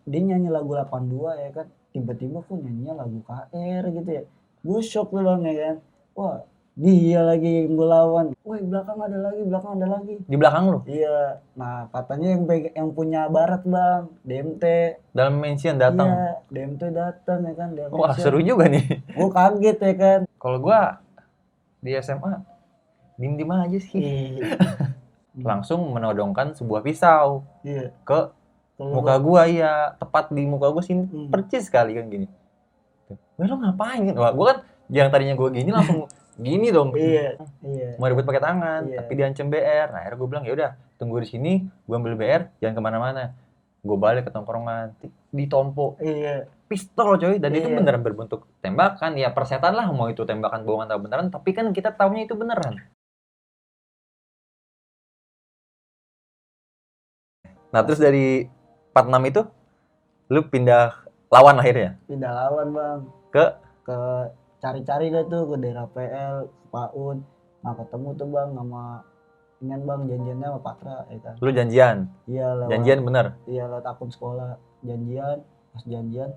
Dia nyanyi lagu 82 ya kan, tiba-tiba kok nyanyinya lagu KR gitu ya. Gue shock tuh Bang ya kan. Wah, dia lagi yang gue lawan. Woi, belakang ada lagi, belakang ada lagi. Di belakang lu? Iya. Nah, katanya yang punya Barat Bang, DMT. Dalam mention datang. Iya, DMT datang ya kan. Wah, seru juga nih. Gue kaget ya kan. Kalau gua di SMA diem-diem aja sih. Langsung menodongkan sebuah pisau Iya. ke muka gua, iya, tepat di muka gua sini, percis sekali kan gini. Wah, lo ngapain? Wah, gua kan yang tadinya gua gini langsung gini dong. Iya. Mau ribut pakai tangan, tapi diancam BR. Nah, akhirnya gua bilang ya udah, tunggu di sini, gua ambil BR, jangan kemana-mana. Gua balik ke tongkrongan, ditompo. Iya. Pistol coy, dan itu beneran berbentuk tembakan. Ya persetan lah, mau itu tembakan bohongan atau beneran, tapi kan kita taunya itu beneran. Nah, terus dari 46 itu lu pindah lawan akhirnya? Pindah lawan Bang. Ke cari-cari dah tuh ke daerah PL, ke PAUD. Nah ketemu tuh Bang sama Inen Bang, janjiannya sama Patra ya kan. Lu janjian? Iya lewat. Janjian bener? Iya lewat akun sekolah. Janjian, pas janjian.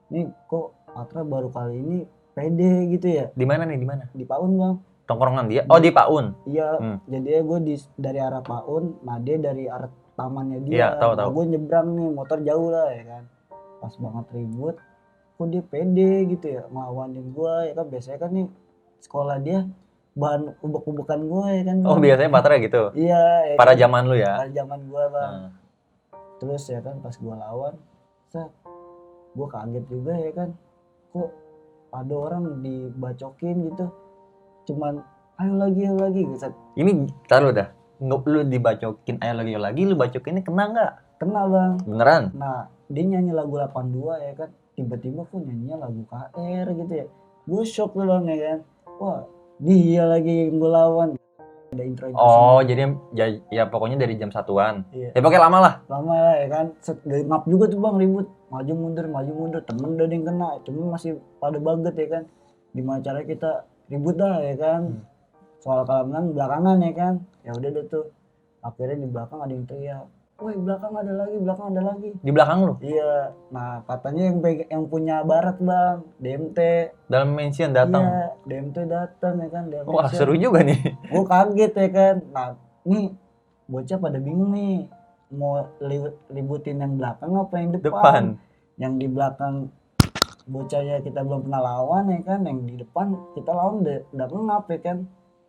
Nih kok Patra baru kali ini pede gitu ya. Di mana nih, di mana? Di PAUN Bang. Tongkrongan dia? Oh, di PAUN? Iya, jadinya gue dari arah PAUN, nah dia dari arah tamannya dia. Iya, tahu. Nah, gue nyebrang nih, motor jauh lah ya kan. Pas banget ribut, kok dia pede gitu ya, ngelawanin gue ya kan. Biasanya kan nih sekolah dia bahan ubek-ubekan gue ya kan. Oh, biasanya Patra gitu? Iya. Ya pada kan? zaman lu ya? Pada zaman gue Bang. Terus ya kan pas gue lawan, gue kaget juga ya kan. Kok ada orang dibacokin gitu. Cuman ayo lagi gitu. Ini taruh dah. Lu dibacokin ayo lagi, lu bacokinnya kena nggak? Kena Bang. Beneran? Nah, dia nyanyi lagu 82 ya kan. Tiba-tiba kok nyanyinya lagu KR gitu ya. Gue shock tuh Bang ya kan. Wah, dia lagi yang gue lawan. Ada intro. Oh, jadi ya pokoknya dari jam 1-an. Iya. Ya pokoknya lama lah ya kan. Dari map juga tuh Bang ribut. Maju mundur. Temen udah yang kena. Temen masih pada baget ya kan. Gimana caranya kita ribut dah ya kan. Soal keamanan belakangan ya kan. Ya udah deh tuh. Akhirnya di belakang ada yang teriak. Woi, belakang ada lagi. Di belakang lu? Iya. Nah, katanya yang punya Barat Bang, DMT. Dalam mention datang. Iya, DMT datang ya kan. Wah, seru juga nih. Gue kaget ya kan. Nah, nih bocah pada bingung nih. Mau ributin yang belakang apa yang depan? Yang di belakang bocahnya kita belum pernah lawan ya kan. Yang di depan kita lawan udah ngap ya kan.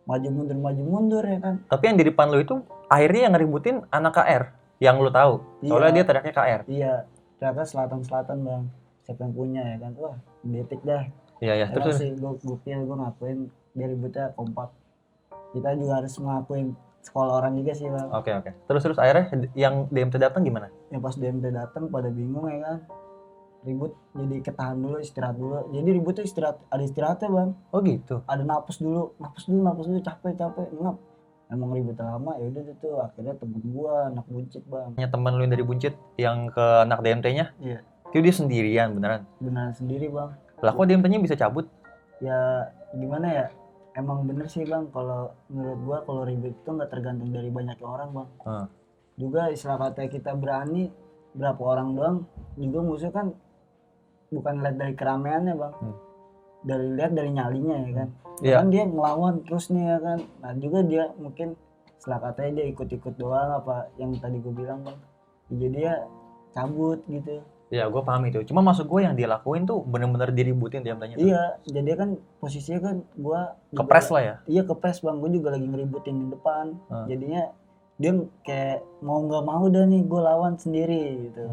Maju mundur ya kan. Tapi yang di depan lu itu akhirnya yang ngeributin anak KR yang lu tahu. Soalnya dia teriaknya KR. Iya, teriaknya selatan Bang. Siapa yang punya ya kan. Wah, detik dah. Iya, terus sih gue ngakuin dia ributnya kompak. Kita juga harus ngakuin sekolah orang juga sih Bang. Oke. Terus akhirnya yang DMT datang gimana? Yang pas DMT datang pada bingung ya kan. Ribut jadi ketahan dulu, istirahat dulu. Jadi ributnya ada istirahatnya Bang. Oh gitu. Ada napas dulu, capek ngap. Emang ributnya lama ya udah tuh akhirnya temen gua anak buncit Bang. Ya temen lu yang dari buncit yang ke anak DMT-nya? Iya. Itu dia sendirian beneran? Beneran sendiri Bang. Lah kok DMT-nya bisa cabut? Ya gimana ya? Emang bener sih Bang, kalau menurut gua kalau ribut itu nggak tergantung dari banyaknya orang Bang. Juga istilah kata kita berani berapa orang doang juga musuh kan bukan lihat dari keramaiannya Bang. Lihat dari nyalinya ya kan. Kan dia ngelawan terus nih ya kan. Nah juga dia mungkin setelah katanya dia ikut-ikut doang apa yang tadi gue bilang Bang. Jadi dia cabut gitu. Ya gue paham itu. Cuma maksud gue yang dia lakuin tuh bener-bener diributin dia tanya. Iya, jadi kan posisinya kan gue kepres lah ya. Iya kepres Bang, gue juga lagi ngeributin di depan. Jadinya dia kayak mau nggak mau dah nih gue lawan sendiri gitu.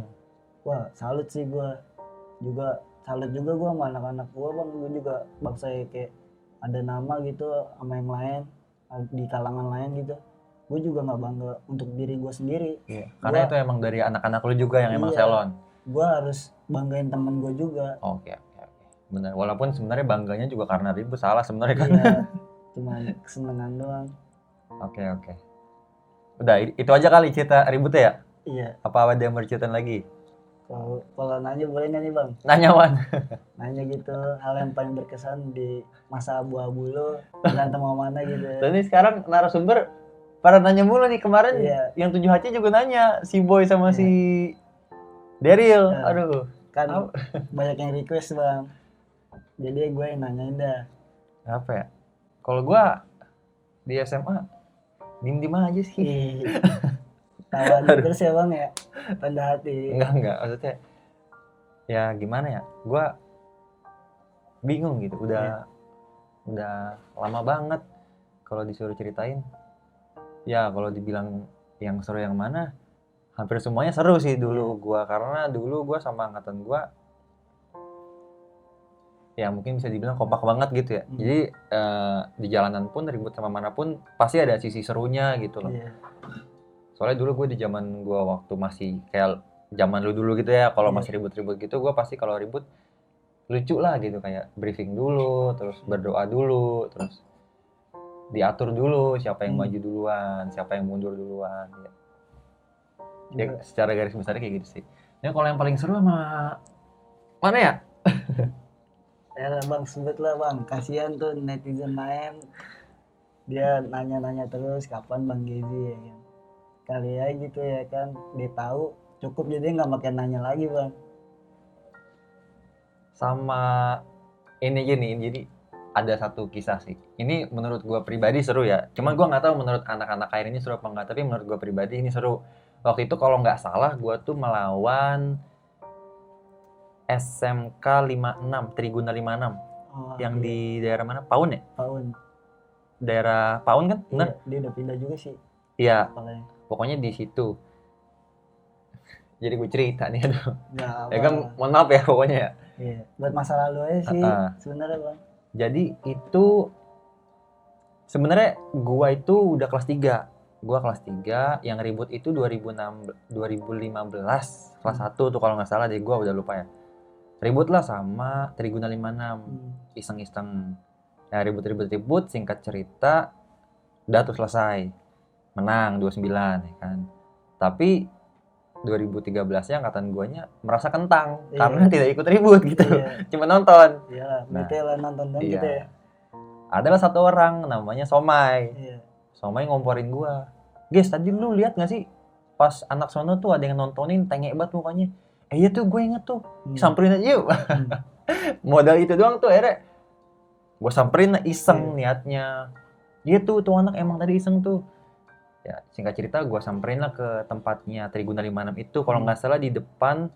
Wah salut sih gue. Juga salut juga gue sama anak-anak gue Bang. Gue juga bangsa kayak ada nama gitu sama yang lain di kalangan lain gitu. gue juga nggak bangga untuk diri gue sendiri. Iya. Karena itu emang dari anak-anak lu juga yang emang Iya. selon. Gue harus banggain temen gue juga. Oke. Benar. Walaupun sebenarnya bangganya juga karena ribut, salah sebenarnya kan. Iya, cuma kesenangan doang. Oke. Udah, itu aja kali cerita ributnya ya? Iya. Apa ada yang mau diceritain lagi? Kalau nanya boleh nggak nih bang? Nanya, Wan. Nanya gitu, hal yang paling berkesan di masa abu-abu lo, berantem sama mana gitu. Dan ini sekarang narasumber pada nanya mulu nih. Kemarin Iya. yang 7HC juga nanya, si Boy sama Iya. si Daryl. Iya. Aduh. Kan banyak yang request bang, jadi gue yang nanyain dah. Apa ya? Kalau gue di SMA diem aja sih. Ih, tawa aja terus ya bang ya, tanda hati. Enggak, maksudnya ya gimana ya, gue bingung gitu, udah lama banget kalau disuruh ceritain. Ya kalau dibilang yang seru yang mana, hampir semuanya seru sih dulu gue, karena dulu gue sama angkatan gue ya mungkin bisa dibilang kompak banget gitu ya. Jadi di jalanan pun ribut sama manapun pasti ada sisi serunya gitu loh. Iya. Soalnya dulu gue di zaman gue waktu masih kayak zaman lu dulu gitu ya, kalau masih ribut-ribut gitu, gue pasti kalau ribut lucu lah gitu, kayak briefing dulu, terus berdoa dulu, terus diatur dulu siapa yang maju duluan, siapa yang mundur duluan ya. Ya secara garis besarnya kayak gitu sih. Ya kalau yang paling seru sama mana ya? Ya lah bang, sebut lah bang, kasihan tuh netizen lain, dia nanya-nanya terus kapan bang Gezi ya kan. Kali aja gitu ya kan, dia tahu cukup jadi nggak makin nanya lagi bang. Sama ini gini, jadi ada satu kisah sih. Ini menurut gue pribadi seru ya. Cuma gue nggak tahu menurut anak-anak air ini seru apa enggak. Tapi menurut gue pribadi ini seru. Waktu itu kalau nggak salah gue tuh melawan SMK 56, Triguna 56. Yang di daerah mana? Paun ya? Paun. Daerah Paun kan? Iya, dia udah pindah juga sih. Iya. Apalagi. Pokoknya di situ. Jadi gue cerita nih, aduh. Nggak Ya kan, mohon maaf ya pokoknya ya. Iya, buat masa lalu aja sih sebenarnya bang. Jadi itu sebenarnya gua itu udah kelas 3. Gua kelas 3, yang ribut itu 2015 kelas 1 tuh kalau nggak salah deh, gua udah lupa ya. Ribut lah sama Triguna 56, iseng-iseng. Nah, ribut, singkat cerita udah tuh selesai. Menang 29 ya kan. Tapi 2013-nya angkatan guanya merasa kentang karena tidak ikut ribut gitu. Cuma nonton. Iya, betul lah nonton dan gitu ya. Adalah satu orang namanya Somai. Somai ngomporin gua. Guys, tadi lu lihat nggak sih pas anak sono tuh ada yang nontonin tengek banget mukanya. Iya tuh, gue inget tuh. Samperin aja yuk. Modal itu doang tuh akhirnya gua samperin lah, iseng niatnya. Iya tuh anak emang tadi iseng tuh. Ya, singkat cerita gue samperin lah ke tempatnya Triguna 56 itu, kalau nggak salah di depan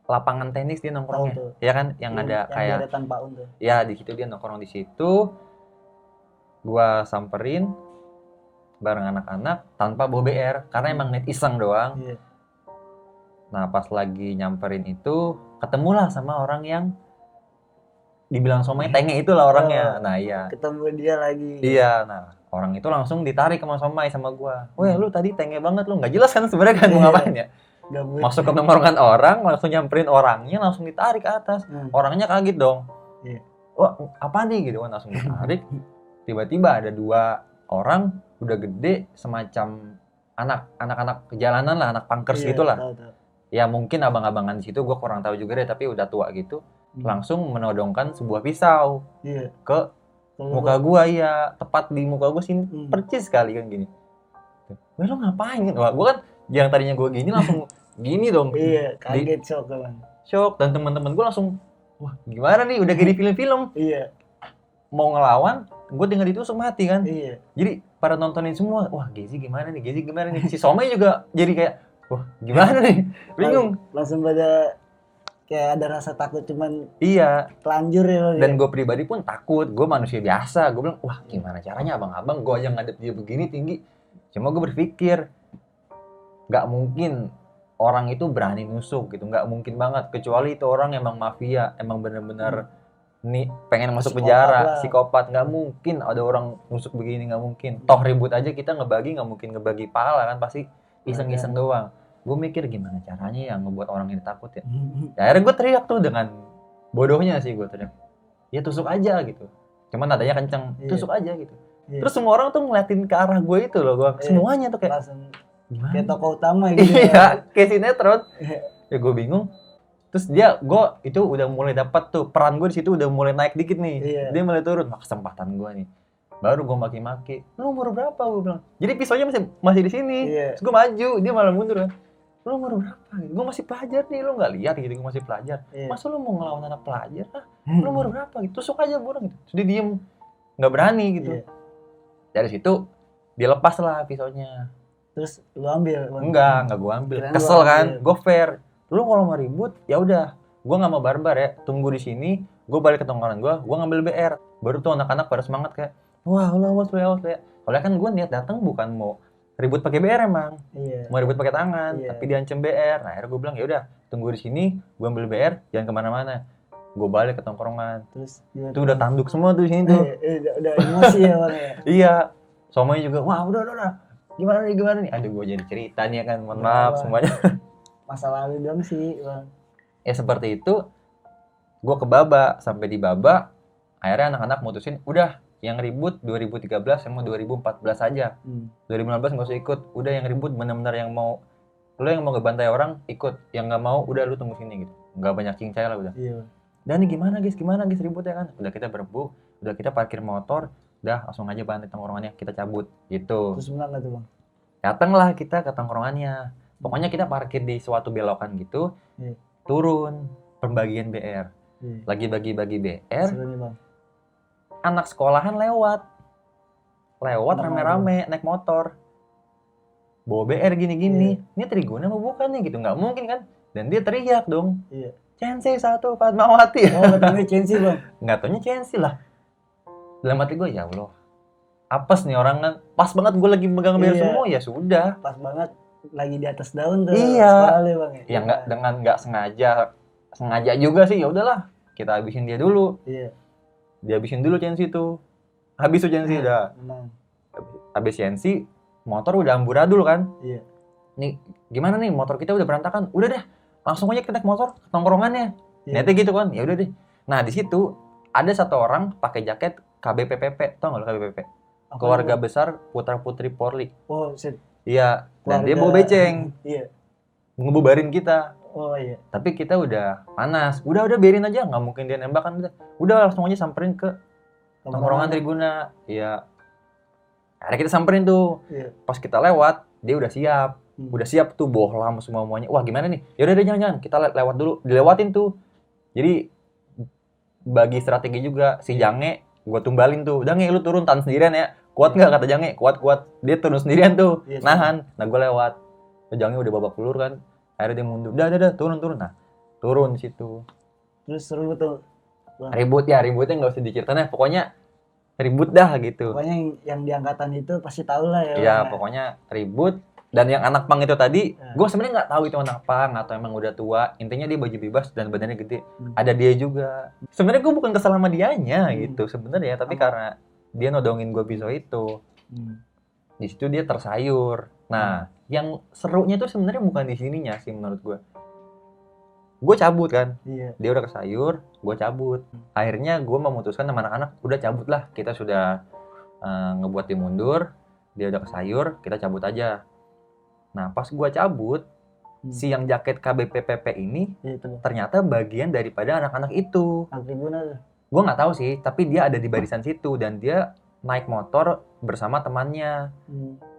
lapangan tenis dia nongkrongnya. Ya kan, yang ada kayak ya di situ dia nongkrong di situ. Gue samperin bareng anak-anak tanpa bawa BR karena emang net iseng doang. Nah, pas lagi nyamperin itu ketemulah sama orang yang dibilang Somai tenge itulah orangnya. Nah, iya. Ketemu dia lagi. Iya, nah orang itu langsung ditarik sama Somai sama gua. Weh, lu tadi tenge banget lu, nggak jelas kan sebenarnya kan mau ngapain ya? Masuk ke tongkrongan orang, langsung nyamperin orangnya, langsung ditarik ke atas. Orangnya kaget dong. Wah, apa nih gitu kan, langsung ditarik. Tiba-tiba ada 2 orang udah gede, semacam anak-anak jalanan lah, anak punkers gitulah. Ya mungkin abang-abangan di situ, gua kurang tahu juga deh, tapi udah tua gitu. Langsung menodongkan sebuah pisau ke muka gua, ya tepat di muka gua sini, percis sekali kan gini. Weh, lo ngapain? Wah, gua kan yang tadinya gua gini langsung gini dong. Iya, kaget, shock kan. Shock, dan teman-teman gua langsung, wah gimana nih, udah kayak di film-film. Iya. Mau ngelawan, gua dengar itu langsung mati kan. Iya. Jadi pada nontonin semua, wah Gezi gimana nih, Si Somai juga jadi kayak, wah gimana nih, bingung. Langsung pada kayak ada rasa takut, cuman telanjur ya. Dan gue pribadi pun takut, gue manusia biasa. Gue bilang, wah gimana caranya abang-abang, gue aja ngadep dia begini tinggi. Cuma gue berpikir, gak mungkin orang itu berani nusuk gitu, gak mungkin banget. Kecuali itu orang emang mafia, emang bener-bener nih pengen masuk Psikopat penjara, lah. psikopat. Nggak mungkin ada orang nusuk begini, nggak mungkin. Toh ribut aja kita ngebagi, nggak mungkin ngebagi pahala kan, pasti iseng-iseng doang. Gue mikir gimana caranya yang ngebuat orang ini takut ya. Ya akhirnya gue teriak tuh dengan bodohnya sih, gue teriak, ya tusuk aja gitu. Cuman nadanya kenceng, tusuk aja gitu. Terus semua orang tuh ngeliatin ke arah gue itu loh, gue semuanya tuh kayak langsung gimana? kayak tokoh utama gitu. Iya, kayak sinetron. Ya gue bingung. Terus gue itu udah mulai dapat tuh peran gue di situ udah mulai naik dikit nih. Dia mulai turun, kesempatan gue nih. Baru gue maki-maki. Lu umur berapa, gue bilang. Jadi pisaunya masih di sini. Terus gue maju, dia malah mundur kan. Lu umur berapa? Gitu. Gue masih pelajar nih, lu nggak lihat gitu, gue masih pelajar. Masa lu mau ngelawan anak pelajar? Lu umur berapa? Gitu. Tusuk aja burung gitu. Terus dia diem, nggak berani gitu. Dari situ dia lepas lah pisaunya. Terus lu ambil? Enggak gue ambil. Kesel kan, gue fair. Lu kalau mau ribut, ya udah, gue nggak mau barbar ya. Tunggu di sini, gue balik ke tongkrongan gue ngambil BR. Baru tuh anak-anak pada semangat kayak, wah lu awas ya. Soalnya kan gue niat datang bukan mau ribut pakai BR emang, mau ribut pakai tangan, tapi diancam BR. Nah akhirnya gue bilang ya udah, tunggu di sini, gue ambil BR, jangan kemana-mana. Gue balik ke tongkrongan. Terus itu udah tanduk semua tuh di sini tuh. Udah emosi ya bang ya. Iya, Somai juga, wah udah. Gimana nih? Aduh gue jadi cerita nih kan, mohon maaf semuanya. Masa lalu dong sih bang. Ya seperti itu, gue ke Baba, sampai di Baba, akhirnya anak-anak mutusin, udah yang ribut 2013 sama 2014 aja. 2015 nggak usah ikut, udah yang ribut benar-benar yang mau, lo yang mau ngebantai orang ikut, yang nggak mau udah lu tunggu sini gitu, nggak banyak cincai lah udah. Dan ini gimana guys ribut ya kan, udah kita berebut, udah kita parkir motor, udah langsung aja bantai tongkrongannya, kita cabut gitu. Terus benar nggak tuh bang? Datanglah kita ke tongkrongannya, pokoknya kita parkir di suatu belokan gitu, turun pembagian BR, lagi bagi-bagi BR. Anak sekolahan lewat rame-rame naik motor bawa BR gini-gini. Ini Triguna mau bukan nih gitu, nggak mungkin kan. Dan dia teriak dong, Censei 1 Fatmawati. Nggak taunya Censei bang. Nggak taunya Censei lah. Dalam hati gue, ya Allah, apes nih orang kan. Pas banget gue lagi megang BR semua, ya sudah. Pas banget lagi di atas daun tuh. Iya. Bang, ya nggak dengan nggak sengaja juga sih, ya udahlah kita habisin dia dulu. Dihabisin dulu Censei tuh. Habis tuh Censei udah. Habis Censei, motor udah amburadul kan. Nih, gimana nih motor kita udah berantakan. Udah deh, langsung aja kita naik motor ke tongkrongannya. Niatnya gitu kan. Ya udah deh. Nah, di situ ada satu orang pakai jaket KBPPP. Tau enggak lo KBPP? Keluarga Besar Putra-Putri Polri. Oh, shit. Iya, dan dia bawa beceng. Ngebubarin kita. Oh iya. Tapi kita udah panas. Udah biarin aja, nggak mungkin dia nembak kan. Udah langsung aja samperin ke tongkrongan Triguna. Iya. Akhirnya kita samperin tuh. Pas kita lewat, dia udah siap. Udah siap tuh bohlam semuanya. Wah, gimana nih? Ya udah jangan. Kita lewat dulu. Dilewatin tuh. Jadi bagi strategi juga si Jange, gue tumbalin tuh. Jange lu turun tahan sendirian ya. Kuat nggak kata Jange? Kuat. Dia turun sendirian tuh. Nahan. Nah, gue lewat. Jange udah babak belur kan. Akhirnya dia mundur, udah turun. Nah, turun situ. Terus seru tuh. Ributnya nggak usah diceritain ya. Pokoknya ribut dah gitu. Pokoknya yang di angkatan itu pasti tahu lah ya. Iya, pokoknya ribut. Dan yang anak pang itu tadi, gue sebenarnya nggak tahu itu anak pang atau emang udah tua. Intinya dia baju bebas dan badannya gede. Ada dia juga. Sebenarnya gue bukan kesel sama dianya gitu sebenarnya, tapi karena dia nodongin gue pisau itu. Di situ dia tersayur. Nah, yang serunya tuh sebenarnya bukan di sininya sih menurut gue. Gue cabut kan. Dia udah kesayur, gue cabut. Akhirnya gue memutuskan sama anak-anak, udah cabut lah. Kita sudah ngebuat dia mundur, dia udah kesayur, kita cabut aja. Nah, pas gue cabut, si yang jaket KBPPP ini ternyata bagian daripada anak-anak itu. Gue nggak tahu sih, tapi dia ada di barisan situ dan dia naik motor bersama temannya.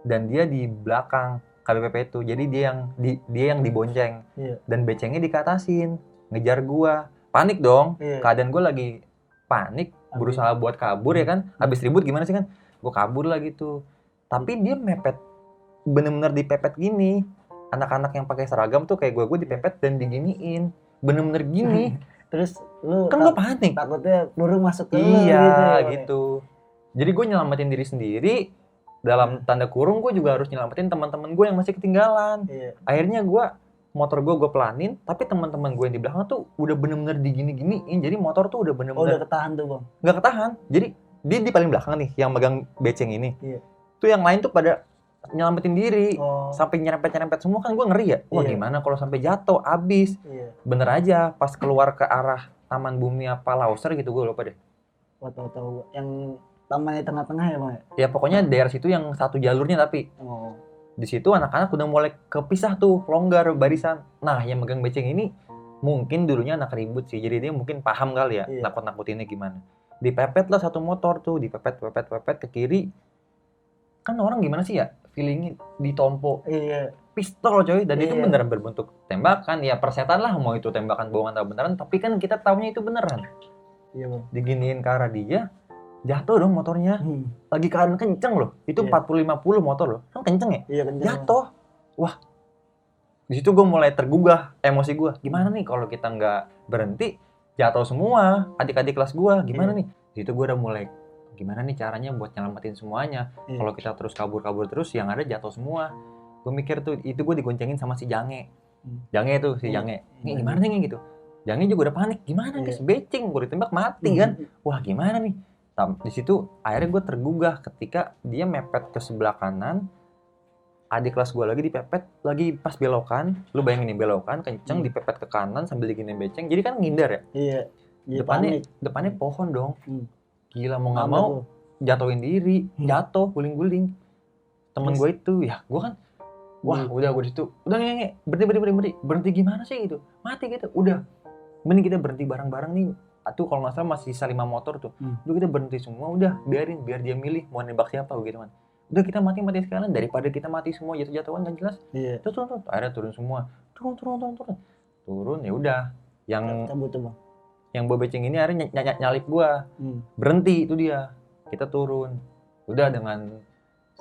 Dan dia di belakang KBPP itu. Jadi dia yang dibonceng. Dan becengnya dikatasin, ngejar gua. Panik dong. Keadaan gua lagi panik, berusaha buat kabur ya kan. Habis ribut gimana sih kan? Gua kabur lah gitu. Tapi dia mepet, bener-bener dipepet gini. Anak-anak yang pakai seragam tuh kayak gua dipepet dan diginiin. Bener-bener gini. Terus lu kan gua panik. Takutnya burung masuk ke lu gitu. Jadi gue nyelamatin diri sendiri. Dalam tanda kurung gue juga harus nyelamatin teman-teman gue yang masih ketinggalan. Akhirnya gue motor gue pelanin, tapi teman-teman gue yang di belakang tuh udah bener-bener digini-giniin, jadi motor tuh udah Oh, bener-bener udah ketahan tuh bang. nggak ketahan. Jadi dia di paling belakang nih, yang megang beceng ini. Iya. Tuh yang lain tuh pada nyelamatin diri, Oh. sampai nyerempet-nyerempet semua, kan gue ngeri ya. Wah Iya. gimana kalau sampai jatuh, abis. Iya. Bener aja, pas keluar ke arah Taman Bumi apa Lauser gitu, gue lupa deh. Tahu yang taman di tengah-tengah ya bang. Ya pokoknya daerah situ yang satu jalurnya, tapi Oh. di situ anak-anak udah mulai kepisah tuh, longgar barisan. Nah yang megang beceng ini mungkin dulunya anak ribut sih, jadi dia mungkin paham kali ya, Iya. nakut-nakutinnya gimana. Dipepet lah satu motor tuh, dipepet ke kiri. Kan orang gimana sih ya, feelingnya ditompo Iya. pistol coy, dan itu Iya. beneran berbentuk tembakan. Ya persetan lah, mau itu tembakan bohongan atau beneran, tapi kan kita taunya itu beneran. Iya bang. Diginiin ke arah dia, jatuh dong motornya. Lagi keadaan kenceng loh, itu Iya. 40-50 motor loh, kan kenceng ya. Iya kencang. Jatuh. Wah, di situ gue mulai tergugah emosi gue. Gimana nih kalau kita nggak berhenti, jatuh semua adik-adik kelas gue. Gimana nih? Di situ gue udah mulai, gimana nih caranya buat nyelamatin semuanya. Iya. Kalau kita terus kabur terus, yang ada jatuh semua. Gue mikir tuh, itu gue digoncengin sama si Jange. Jange tuh, si Jange. Nih gimana nih gitu. Jange juga udah panik. Gimana guys, beceng gue ditembak mati kan. Wah gimana nih. Di situ akhirnya gue tergugah ketika dia mepet ke sebelah kanan. Adik kelas gue lagi dipepet, lagi pas belokan. Lu bayangin nih, belokan kenceng, dipepet ke kanan sambil diginiin beceng. Jadi kan ngindar ya. Iya. Depannya pohon dong. Gila, mau nggak Apa mau tuh? jatuhin diri, jatuh guling-guling. Temen Terus? gue itu, ya gue kan, wah udah gue di situ, udah nge, berhenti gimana sih gitu, mati gitu, udah, mending kita berhenti bareng-bareng nih. Tuh kalau nggak salah masih sisa 5 motor tuh, udah kita berhenti semua, udah biar dia milih mau nembak siapa gitu kan. Udah kita mati sekalian daripada kita mati semua jatuh-jatuhan nggak jelas. Iya. Turun, akhirnya turun semua, turun ya udah. Yang Cabut tuh bang. yang bawa beceng ini akhirnya nyalip gua, berhenti itu dia, kita turun, udah dengan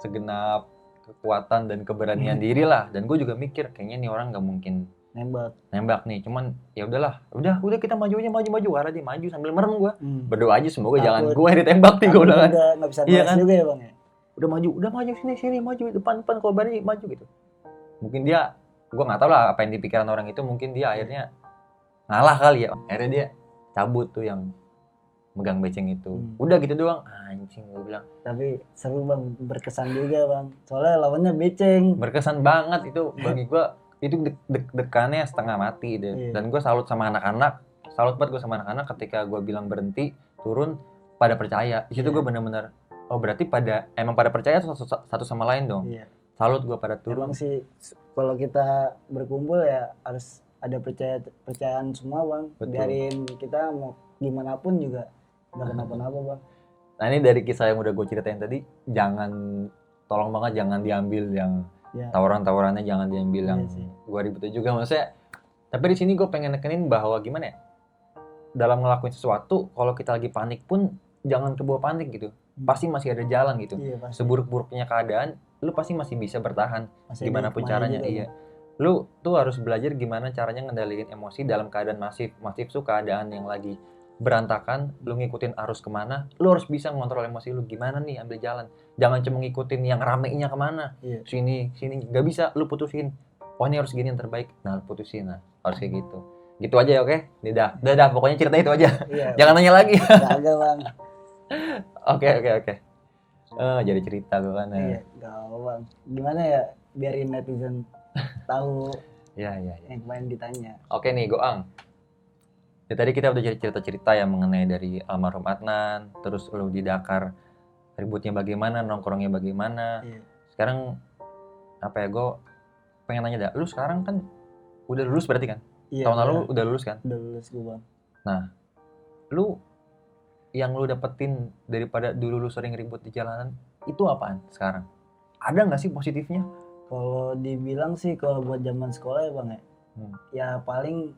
segenap kekuatan dan keberanian diri lah. Dan gue juga mikir kayaknya nih orang nggak mungkin nembak nih, cuman ya udahlah, udah kita maju arah dia maju sambil merem gue, berdoa aja semoga jangan gue yang ditembak nih. Gue bilang nggak bisa balas juga ya bang ya. Udah maju sini maju depan kalau berani maju gitu. Mungkin dia, gue nggak tahu lah apa yang di pikiran orang itu, mungkin dia akhirnya ngalah kali ya. Akhirnya dia cabut tuh yang megang beceng itu. Udah gitu doang, anjing gue bilang. Tapi seru bang, berkesan juga bang, soalnya lawannya beceng. Berkesan banget itu bagi gue. Itu deg-degannya setengah mati deh. Dan gue salut sama anak-anak, salut banget gue sama anak-anak ketika gue bilang berhenti, turun, pada percaya. Di situ gue bener-bener, oh berarti emang pada percaya satu sama lain dong. Salut gue pada turun. Emang sih kalau kita berkumpul ya harus ada percayaan semua bang. Betul. Biarin kita mau gimana pun juga nggak kenapa-napa bang. Nah ini dari kisah yang udah gue ceritain tadi, tolong banget jangan diambil yang tawaran-tawarannya, jangan diambil yang gue ribetin juga maksudnya. Tapi di sini gue pengen nekenin bahwa gimana ya, dalam ngelakuin sesuatu, kalau kita lagi panik pun jangan kebawa panik gitu. Pasti masih ada jalan gitu. Seburuk-buruknya keadaan, lu pasti masih bisa bertahan gimana pun caranya. Iya. Lu tuh harus belajar gimana caranya ngendaliin emosi dalam keadaan masif tuh keadaan yang lagi berantakan, lu ngikutin arus kemana, lu harus bisa ngontrol emosi lu. Gimana nih ambil jalan, jangan cuma ngikutin yang ramenya kemana, sini nggak bisa, lu putusin. Oh ini harus gini yang terbaik, nah putusin, nah harus kayak gitu aja ya. Oke, ini dah pokoknya cerita itu aja. Jangan nanya lagi. Kagak bang. Oke. Jadi cerita gue kan. Iya, gak apa bang. Gimana ya biarin netizen tahu. Ya. Yang kemarin ditanya. Oke nih Goang. Ya tadi kita udah cerita-cerita yang mengenai dari almarhum Adnan, terus lu di Dakar ributnya bagaimana, nongkrongnya bagaimana. Sekarang apa ya, gue pengen nanya dah, lu sekarang kan udah lulus berarti kan? Tahun lalu udah lulus kan? Udah lulus gue bang. Nah, lu yang lu dapetin daripada dulu lu sering ribut di jalanan itu apaan sekarang? Ada nggak sih positifnya? Kalau dibilang sih kalau buat zaman sekolah ya bang ya, ya paling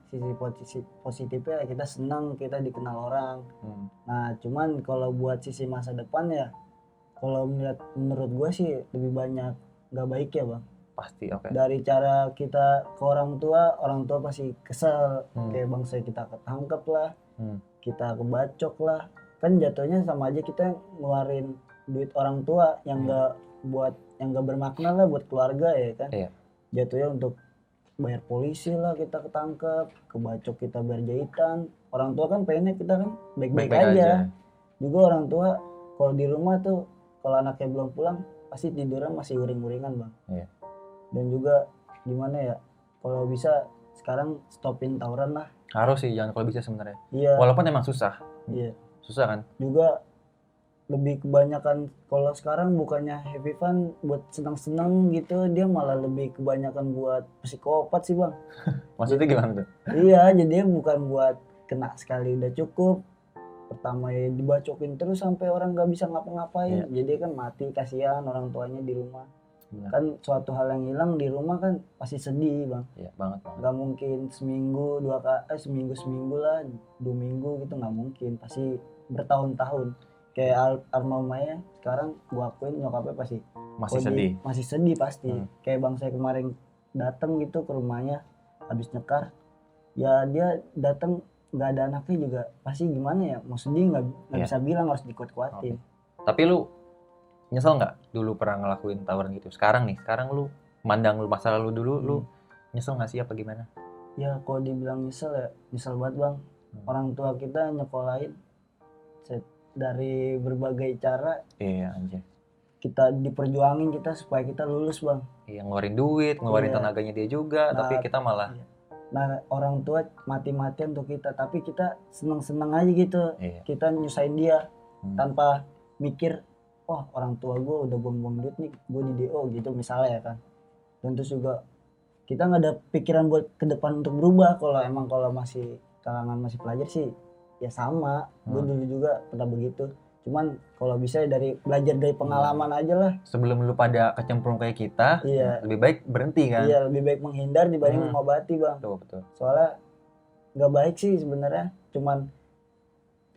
sisi positifnya kita senang, kita dikenal orang. Nah cuman kalau buat sisi masa depan ya, kalau menurut gue sih lebih banyak nggak baik ya bang. Pasti. Oke. Dari cara kita ke orang tua pasti kesel, kayak bangsa kita ketangkep lah, kita kebacok lah, kan jatuhnya sama aja kita ngeluarin duit orang tua yang nggak bermakna lah buat keluarga ya kan. Jatuhnya untuk bayar polisi lah kita ketangkep, kebacok kita bayar jahitan. Orang tua kan pengennya kita kan baik-baik aja. Juga orang tua kalau di rumah tuh kalau anaknya belum pulang pasti tidurnya masih uring-uringan bang. Iya. Dan juga gimana ya, kalau bisa sekarang stopin tawuran lah. Harus sih, jangan kalau bisa sebenarnya. Iya. Walaupun emang susah. Iya. Susah kan? Juga lebih kebanyakan kalau sekarang bukannya happy fun buat senang-senang gitu, dia malah lebih kebanyakan buat psikopat sih bang. Maksudnya gimana tuh? Iya, jadi bukan buat kena sekali udah cukup. Pertama ya dibacokin terus sampai orang nggak bisa ngapa-ngapain. Jadi kan mati, kasihan orang tuanya di rumah. Benar. Kan suatu hal yang hilang di rumah kan pasti sedih bang. Iya banget. Gak mungkin seminggu seminggu lah 2 minggu gitu, nggak mungkin, pasti bertahun-tahun. Kayak almarhumnya sekarang gua akuin nyokapnya pasti masih sedih pasti. Kayak bang saya kemarin datang gitu ke rumahnya habis nyekar, ya dia datang nggak ada anaknya juga pasti gimana ya, mau sedih nggak bisa bilang, harus dikuat-kuatin. Tapi lu nyesel nggak dulu pernah ngelakuin tawuran gitu? Sekarang lu mandang lu masa lalu dulu, lu nyesel nggak sih apa gimana? Ya kalau dibilang nyesel ya nyesel banget bang. Orang tua kita nyekolahin dari berbagai cara. Iya anjir. Kita diperjuangin kita supaya kita lulus bang. Iya, ngeluarin duit, ngeluarin tenaganya dia juga, tapi kita malah. Nah orang tua mati-matian untuk kita, tapi kita seneng-seneng aja gitu. Kita nyusahin dia tanpa mikir, wah orang tua gue udah buang-buang duit nih, gue di DO gitu misalnya ya kan. Dan terus juga kita nggak ada pikiran buat ke depan untuk berubah. Kalau masih kalangan masih pelajar sih ya sama. Gue dulu juga pernah begitu. Cuman kalau bisa belajar dari pengalaman aja lah. Sebelum lu pada kecemplung kayak kita, lebih baik berhenti kan? Iya, lebih baik menghindar dibanding mengobati bang. Betul. Soalnya nggak baik sih sebenarnya. Cuman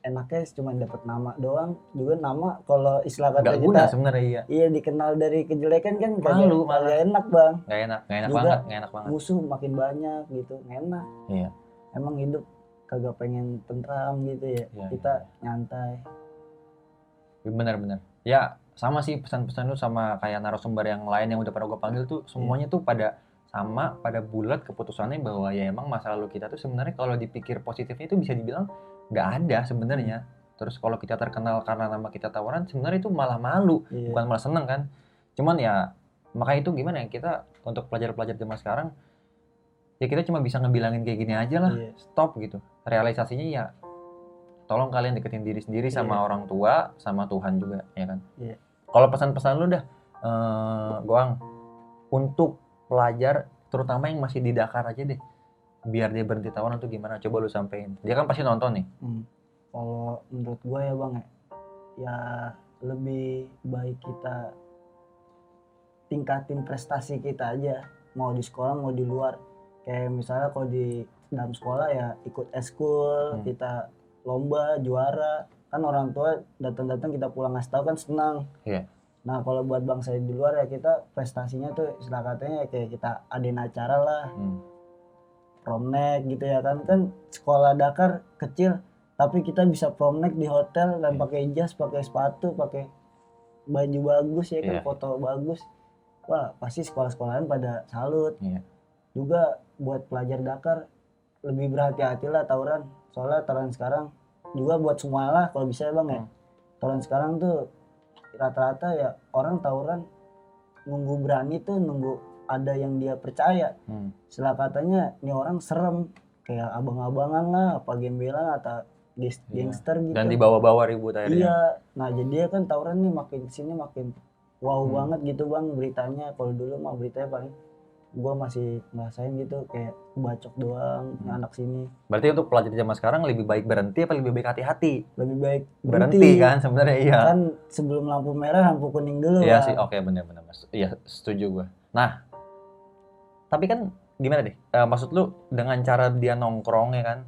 enaknya cuma dapat nama doang. Juga nama kalau istilah kata kita guna sebenarnya. Iya, dikenal dari kejelekan kan malu, malah enak bang. Nggak enak banget. Musuh makin banyak gitu, nggak enak. Iya. Emang hidup kagak pengen tentram gitu ya. Kita nyantai. Bener. Ya sama sih pesan-pesan lu sama kayak narasumber yang lain yang udah pernah gue panggil tuh semuanya tuh pada bulat keputusannya bahwa ya emang masa lalu kita tuh sebenarnya kalau dipikir positifnya itu bisa dibilang nggak ada sebenarnya. Terus kalau kita terkenal karena nama kita tawuran sebenarnya itu malah malu, bukan malah seneng kan. Cuman ya makanya itu gimana ya, kita untuk pelajar-pelajar zaman sekarang ya kita cuma bisa ngebilangin kayak gini aja lah, stop gitu. Realisasinya ya tolong kalian deketin diri sendiri sama orang tua, sama Tuhan juga, ya kan? Kalau pesan-pesan lu dah, Goang, untuk pelajar, terutama yang masih di Dakar aja deh, biar dia berhenti tawuran tuh gimana? Coba lu sampein. Dia kan pasti nonton nih. Kalau menurut gue ya bang ya lebih baik kita tingkatin prestasi kita aja, mau di sekolah mau di luar. Kayak misalnya kalau di dalam sekolah ya ikut eskul, kita lomba juara, kan orang tua datang-datang kita pulang ngasih tahu kan senang. Nah kalau buat bangsa di luar ya kita prestasinya tuh istilah katanya kayak kita adain acara lah, promnek gitu ya kan sekolah Dakar kecil tapi kita bisa promnek di hotel dan pakai jas, pakai sepatu, pakai baju bagus ya kan, foto bagus. Wah pasti sekolah-sekolahan pada salut. Juga buat pelajar Dakar lebih berhati-hatilah tawuran. Soalnya tawuran sekarang juga buat semua lah kalau bisa ya bang ya. Tawuran sekarang tuh rata-rata ya orang tawuran nunggu berani tuh nunggu ada yang dia percaya. Setelah katanya nih orang serem kayak abang-abangan lah, apa gembelan atau gangster gitu. Dan dibawa-bawa ribut akhirnya. Iya. Nah jadi kan tawuran nih makin kesini makin wow banget gitu bang beritanya. Kalau dulu mah beritanya paling gue masih ngerasain gitu kayak bacok doang anak sini. Berarti untuk pelajar zaman sekarang lebih baik berhenti apa lebih baik hati-hati? Lebih baik berhenti kan sebenarnya. Iya kan sebelum lampu merah lampu kuning dulu. Iya sih, oke benar-benar mas. Iya setuju gue. Nah tapi kan gimana deh, maksud lu dengan cara dia nongkrong ya kan,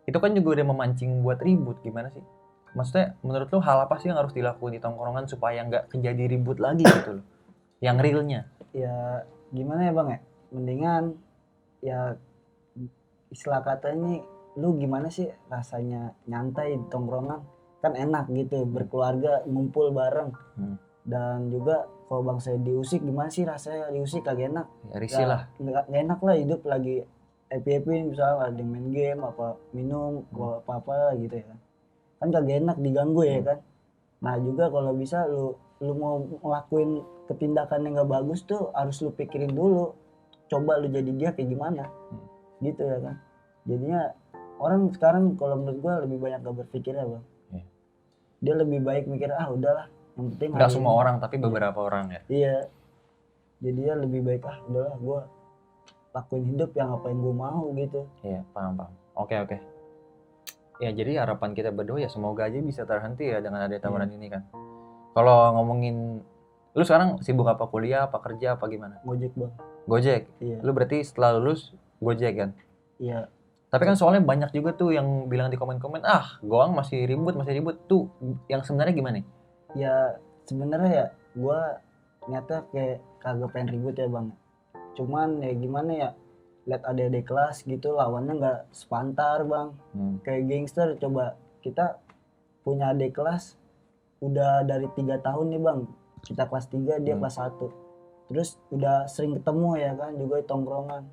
itu kan juga udah memancing buat ribut, gimana sih? Maksudnya menurut lu hal apa sih yang harus dilakukan di tongkrongan supaya nggak kejadi ribut lagi gitu loh, yang realnya? Ya gimana ya bang ya, mendingan ya istilah katanya lu gimana sih rasanya nyantai di tongkrongan, kan enak gitu berkeluarga ngumpul bareng. Dan juga kalau bang saya diusik gimana sih rasanya diusik kagak enak. Ya risih lah. Nggak enak lah hidup lagi happy misalnya ada yang main game apa minum apa gitu ya kan kagak enak diganggu ya kan. Nah juga kalau bisa lu mau ngelakuin ketindakan yang gak bagus tuh harus lu pikirin dulu, coba lu jadi dia kayak gimana gitu ya kan. Jadinya orang sekarang kalau menurut gua lebih banyak gak berpikir ya bang. Dia lebih baik mikir udahlah yang penting nggak semua orang tapi beberapa orang ya. Iya, jadi dia lebih baik udahlah gua lakuin hidup yang apa yang gua mau gitu. Iya, paham. Oke. Ya jadi harapan kita berdua ya semoga aja bisa terhenti ya dengan ada tawaran ini kan. Kalau ngomongin lu sekarang sibuk apa, kuliah apa, kerja apa gimana? Gojek bang. Gojek? Iya. Lu berarti setelah lulus Gojek kan? Iya. Tapi kan soalnya banyak juga tuh yang bilang di komen-komen Goang masih ribut tuh, yang sebenarnya gimana? Ya sebenarnya ya gua nyata kayak kagak pengen ribut ya bang. Cuman ya gimana ya, lihat adik-adik kelas gitu lawannya nggak sepantar bang. Kayak gangster. Coba kita punya adik kelas udah dari 3 tahun nih bang, kita kelas 3 dia kelas 1, terus udah sering ketemu ya kan juga di tongkrongan,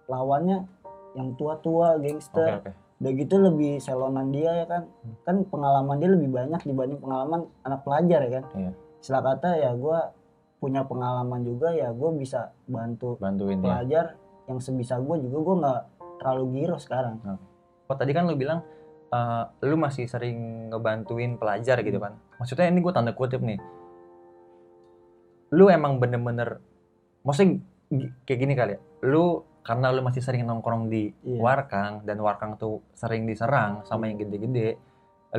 lawannya yang tua-tua gangster. Udah gitu lebih selonan dia ya kan. Kan pengalaman dia lebih banyak dibanding pengalaman anak pelajar ya kan. Istilah kata ya gue punya pengalaman juga ya gue bisa bantuin pelajar yang sebisa gue juga. Gue nggak terlalu giro sekarang. Tadi kan lu bilang lu masih sering ngebantuin pelajar gitu kan. Maksudnya ini gue tanda kutip nih, lu emang bener-bener maksudnya kayak gini kali ya, lu karena lu masih sering nongkrong di warkang dan warkang tuh sering diserang sama yang gede-gede,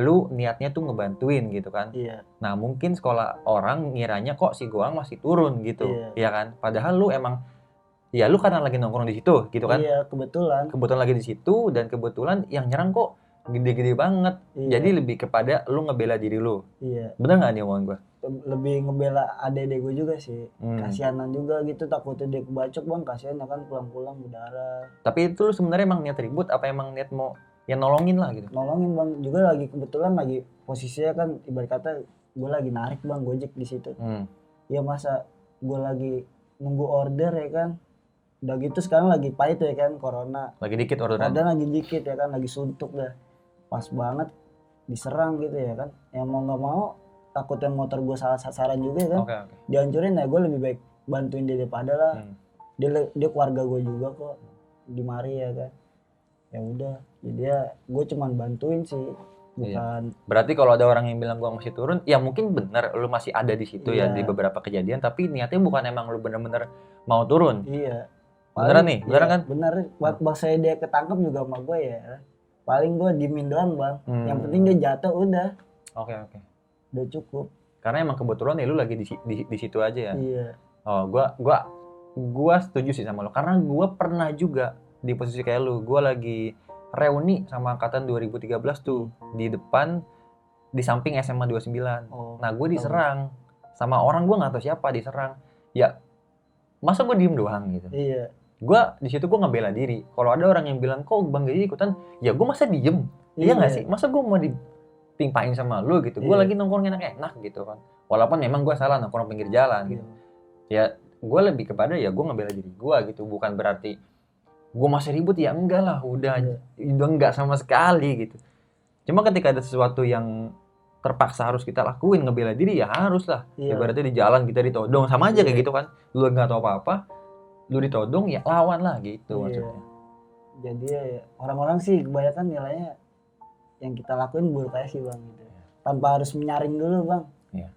lu niatnya tuh ngebantuin gitu kan. Nah mungkin sekolah orang ngiranya kok si Goang masih turun gitu, ya kan? Padahal lu emang ya lu karena lagi nongkrong di situ gitu kan. Kebetulan lagi di situ dan kebetulan yang nyerang kok gede-gede banget. Jadi lebih kepada lu ngebela diri lu. Bener nggak nih omongan gue? Lebih ngebela adik-adik gue juga sih. Kasihanan juga gitu, takutnya dia kebacok bang, kasihan ya kan pulang-pulang berdarah. Tapi itu lu sebenarnya emang niat ribut apa emang niat mau ya nolongin lah gitu? Nolongin bang, juga lagi kebetulan lagi posisinya kan ibarat kata gue lagi narik bang Gojek di situ. Ya masa gue lagi nunggu order ya kan. Udah gitu sekarang lagi pahit ya kan, corona. Lagi dikit orderan. Lagi dikit ya kan, lagi suntuk dah. Pas banget diserang gitu ya kan. Yang mau nggak mau takutnya motor gue salah sasaran juga kan. Dihancurin ya gue lebih baik bantuin dia daripada lah. Dia keluarga gue juga kok di mari ya kan. Ya udah, jadi ya gue cuman bantuin sih. Bukan. Berarti kalau ada orang yang bilang gue masih turun, ya mungkin bener lu masih ada di situ ya di beberapa kejadian, tapi niatnya bukan emang lu bener-bener mau turun. Beneran nih, beneran kan? Bener, bang saya dia ketangkep juga sama gue ya. Paling gue diemin doang bang. Yang penting dia jatuh udah. Oke. Udah cukup. Karena emang kebetulan ya lu lagi di situ aja ya. Oh, gua setuju sih sama lu. Karena gua pernah juga di posisi kayak lu. Gua lagi reuni sama angkatan 2013 tuh di depan di samping SMA 29. Nah, gue diserang sama orang gue nggak tahu siapa diserang. Ya, masa gue diem doang gitu. Gue di situ gue ngebela diri. Kalau ada orang yang bilang kok Bang Gaji ikutan, ya gue masa diem. Iya nggak sih? Masa gue mau ditimpain sama lu gitu. Gue lagi nongkrong enak-enak gitu kan. Walaupun memang gue salah nongkrong pinggir jalan gitu. Ya gue lebih kepada ya gue ngebela diri gue gitu. Bukan berarti gue masih ribut ya enggak lah. Udah enggak sama sekali gitu. Cuma ketika ada sesuatu yang terpaksa harus kita lakuin, ngebela diri ya harus lah. Ibaratnya di jalan kita ditodong sama aja kayak gitu kan. Lu nggak tahu apa-apa, lu ditodong ya lawan lah gitu maksudnya. Jadi ya orang-orang sih kebanyakan nilainya yang kita lakuin buruk aja sih bang gitu. Tanpa harus menyaring dulu bang.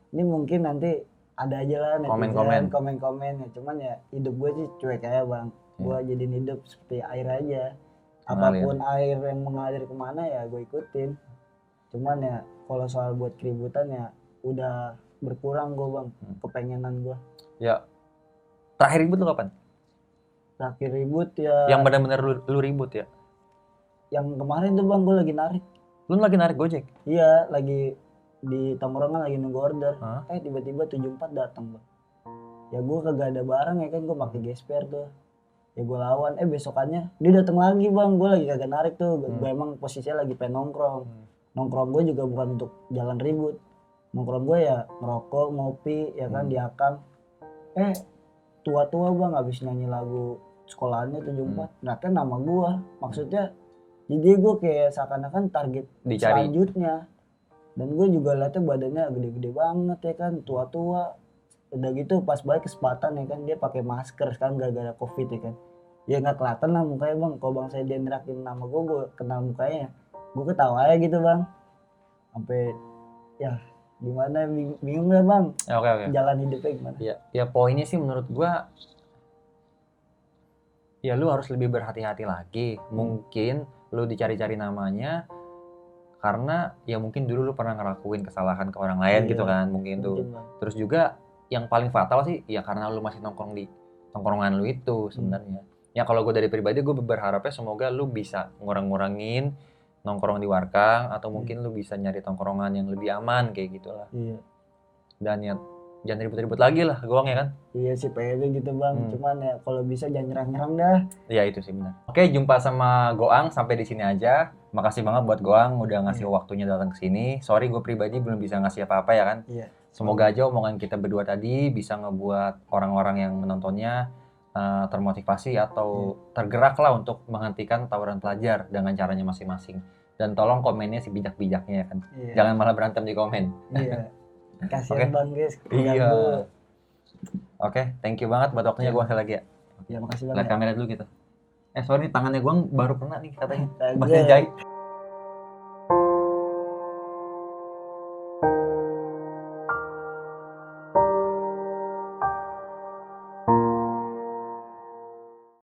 Ini mungkin nanti ada aja lah netizen komen-komen ya. Cuman ya hidup gue sih cuek aja bang. Gue jadiin hidup seperti air aja. Apapun air yang mengalir kemana ya gue ikutin. Cuman ya kalau soal buat keributan ya udah berkurang gue bang, kepengenan gue. Ya, terakhir ribut lu kapan? Terakhir ribut ya. Yang benar-benar lu ribut ya? Yang kemarin tuh bang gue lagi narik. Lu lagi narik Gojek? Iya, lagi di tongkrongan lagi nunggu order. Tiba-tiba 74 datang bang. Ya gue kagak ada barang ya kan, gue pakai gesper tuh. Ya gue lawan, besokannya dia datang lagi bang, gue lagi kagak narik tuh. Gue emang posisinya lagi pengen nongkrong. Nongkrong gue juga bukan untuk jalan ribut. Nongkrong gue ya ngerokok, ngopi, ya kan di Akang. tua-tua bang habis nyanyi lagu sekolahannya 74 ternyata nama gua, maksudnya jadi gue kayak seakan-akan target dicari. selanjutnya. Dan gue juga liatnya badannya gede-gede banget ya kan, tua-tua. Udah gitu pas balik kesempatan ya kan dia pakai masker sekarang gara-gara covid ya kan. Ya nggak kelihatan lah mukanya bang. Kalau bang saya dia nerakin nama gue kenal mukanya, gue ketawa aja gitu bang. Sampai ya gimana bingung lah bang. Oke. Jalan hidupnya gimana? Ya poinnya sih menurut gua, ya lu harus lebih berhati-hati lagi. Mungkin lu dicari-cari namanya karena ya mungkin dulu lu pernah ngelakuin kesalahan ke orang lain gitu kan, mungkin tuh. Terus juga yang paling fatal sih ya karena lu masih nongkrong di tongkrongan lu itu sebenarnya. Ya kalau gue dari pribadi gue berharapnya semoga lu bisa ngurang-ngurangin nongkrong di warkang atau mungkin lu bisa nyari tongkrongan yang lebih aman kayak gitulah. Dan ya jangan ribut-ribut lagi lah goang ya kan. Iya sih pede gitu bang, cuman ya kalau bisa jangan nyerang-nyerang dah. Iya itu sih benar. Oke, jumpa sama Goang sampai di sini aja. Makasih banget buat Goang udah ngasih waktunya datang ke sini. Sorry gue pribadi belum bisa ngasih apa-apa ya kan. Semoga aja omongan kita berdua tadi bisa ngebuat orang-orang yang menontonnya termotivasi atau tergerak lah untuk menghentikan tawuran pelajar dengan caranya masing-masing. Dan tolong komennya si bijak-bijaknya ya kan. Jangan malah berantem di komen. Iya. Kasihan bang guys. Iya. Oke, thank you banget buat waktunya Goang sekali lagi ya. Ya makasih banget. Lihat kamera dulu gitu. Sorry tangannya Goang baru kena nih katanya. Masih jahit.